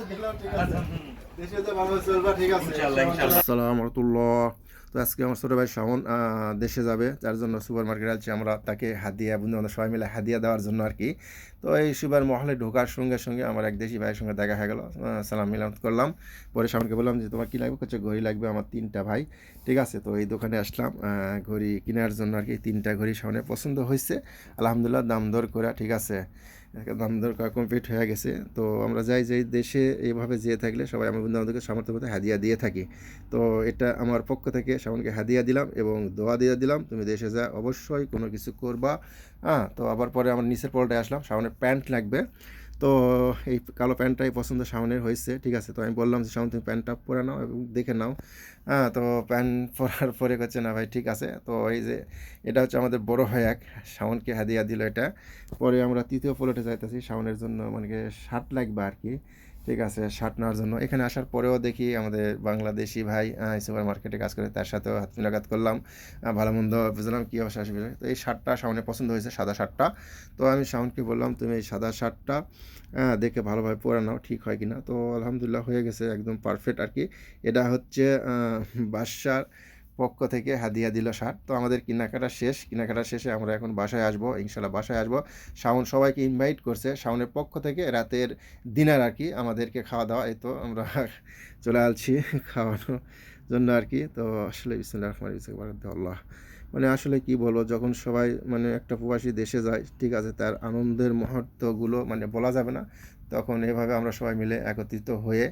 আসসালামু রাহমাতুল্লাহ। তো আজকে আমার ছোটো ভাই শাওন দেশে যাবে, তার জন্য সুপার মার্কেটে আছি আমরা তাকে হাদিয়া বন্ধু আমাদের সবাই মিলে হাদিয়া দেওয়ার জন্য আর কি। তো এই সুপার মহলে ঢোকার সঙ্গে সঙ্গে আমার এক দেশি ভাইয়ের সঙ্গে দেখা হয়ে গেল, সালাম মিলাম করলাম। পরে শাওনকে বললাম যে তোমার কী লাগবে, হচ্ছে ঘড়ি লাগবে আমার 3টা ভাই। ঠিক আছে, তো এই দোকানে আসলাম ঘড়ি কেনার জন্য আর কি। 3টা ঘড়ি শাওনের পছন্দ হয়েছে, আলহামদুলিল্লাহ দাম দর করে, ঠিক আছে, দাম দর করা কমপ্লিট হয়ে গেছে। তো আমরা যাই যে দেশে এইভাবে যেয়ে থাকলে সবাই আমার বন্ধু আমাদেরকে সামর্থ্য মতো হাদিয়া দিয়ে থাকি। তো এটা আমার পক্ষ থেকে শাওনকে হাদিয়া দিলাম এবং দোয়া দিয়ে দিলাম, তুমি দেশে যা অবশ্যই কোনো কিছু করবা। হ্যাঁ, তো আবার পরে আমার নিচের পলটায় আসলাম, শাওনের প্যান্ট লাগবে। তো এই কালো প্যান্টটাই পছন্দ শাওনের হয়েছে, ঠিক আছে। তো আমি বললাম যে শাওন তুমি প্যান্টটা পরে নাও এবং দেখে নাও। হ্যাঁ, তো প্যান্ট পরার পরে করছে না ভাই ঠিক আছে। তো এই যে এটা হচ্ছে আমাদের বড় ভাই এক, শাওনকে হাদিয়া দিল এটা। পরে আমরা তৃতীয় প্লটে যাইতেছি, শাওনের জন্য মানে শার্ট লাগবে আর কি। ঠিক আছে, শার্ট নেওয়ার জন্য এখানে আসার পরেও দেখি আমাদের বাংলাদেশি ভাই সুপার মার্কেটে কাজ করে, তার সাথেও হাত মুলাকাত করলাম, ভালো মন্দ বুঝলাম কী অবস্থা আসবে। তো এই শার্টটা শাওনের পছন্দ হয়েছে, সাদা শার্টটা। তো আমি শাওনকে বললাম তুমি এই সাদা শার্টটা দেখে ভালোভাবে পরে নাও, ঠিক হয় কিনা। তো আলহামদুলিল্লাহ হয়ে গেছে, একদম পারফেক্ট আর কি। এটা হচ্ছে বাদশার পক্ষ থেকে হাদিয়া দিল শার্ট। তো আমাদের কেনাকাটা শেষ, কেনাকাটা শেষে আমরা এখন বাসায় আসবো, ইনশাল্লাহ বাসায় আসবো। শাওন সবাইকে ইনভাইট করছে শাওনের পক্ষ থেকে, রাতের ডিনার আর কি, আমাদেরকে খাওয়া দাওয়া। এই তো আমরা চলে আসছি খাওয়ানোর জন্য আর কি। তো আসলে বিসমিল্লাহির রহমানির রহিম, বারাকাতুল্লাহ। মানে আসলে কি বলবো, যখন সবাই মানে একটা প্রবাসী দেশে যায়, ঠিক আছে, তার আনন্দের মুহূর্তগুলো মানে বলা যাবে না। তখন এভাবে আমরা সবাই মিলে একত্রিত হয়ে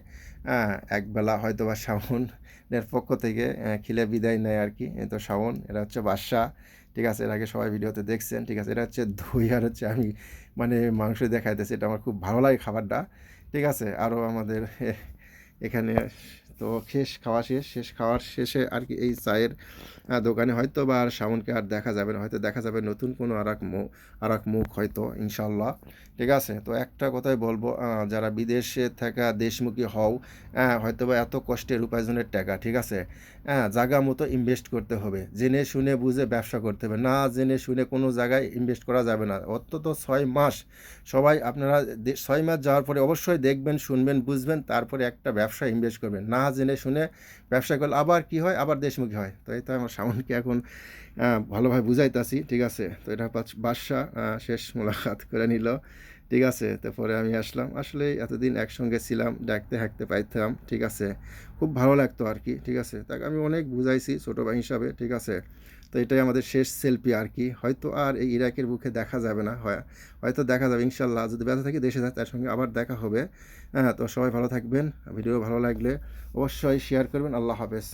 একবেলা হয়তো বা শাওনের পক্ষ থেকে খিলে বিদায় নেয় আর কি। এই তো শাওন, এরা হচ্ছে বাদশা, ঠিক আছে, এর আগে সবাই ভিডিওতে দেখছেন, ঠিক আছে। এটা হচ্ছে দই আর হচ্ছে আমি মানে মাংস দেখাইতেছি, এটা আমার খুব ভালো লাগে খাবারটা, ঠিক আছে। আরও আমাদের এখানে তো শেষ খাওয়ার শেষে আর কি এই চায়ের দোকানে হয়তো বা আর শাওনকে আর দেখা যাবে না, হয়তো দেখা যাবে নতুন কোনো আর এক মুখ হয়তো, ইনশাল্লাহ। ঠিক আছে, তো একটা কথাই বলবো, যারা বিদেশে থাকা দেশমুখী হও, হয়তো বা এত কষ্টের উপার্জনের টাকা, ঠিক আছে, জায়গা মতো ইনভেস্ট করতে হবে, জেনে শুনে বুঝে ব্যবসা করতে হবে, না জেনে শুনে কোনো জায়গায় ইনভেস্ট করা যাবে না। অন্তত 6 মাস সবাই আপনারা 6 মাস যাওয়ার পরে অবশ্যই দেখবেন, শুনবেন, বুঝবেন, তারপরে একটা ব্যবসা ইনভেস্ট করবেন। না জেনে শুনে ব্যবসা করলে আবার কি হয়, আবার দেশমুখী হয়। তো এই তো আমার সামনকে এখন ভালোভাবে বুঝাইতেছি, ঠিক আছে। তো এটা বাদশা শেষ মোলাকাত করে নিল, ঠিক আছে। তারপরে আমি আসলাম, আসলে এতদিন একসঙ্গে ছিলাম, ডাকতে হাঁকতে পাইতাম, ঠিক আছে, খুব ভালো লাগতো আর কি, ঠিক আছে। তাকে আমি অনেক বুঝাইছি ছোটো ভাই হিসাবে, ঠিক আছে। তো এটাই আমাদের শেষ সেলফি আর কি। হয়তো আর এই ইরাকের বুকে দেখা যাবে না, হয়তো দেখা যাবে ইনশাল্লাহ, যদি ব্যথা থাকি দেশে যায় তার সঙ্গে আবার দেখা হবে। হ্যাঁ, তো সবাই ভালো থাকবেন, ভিডিও ভালো লাগলে অবশ্যই শেয়ার করবেন। আল্লাহ হাফেজ।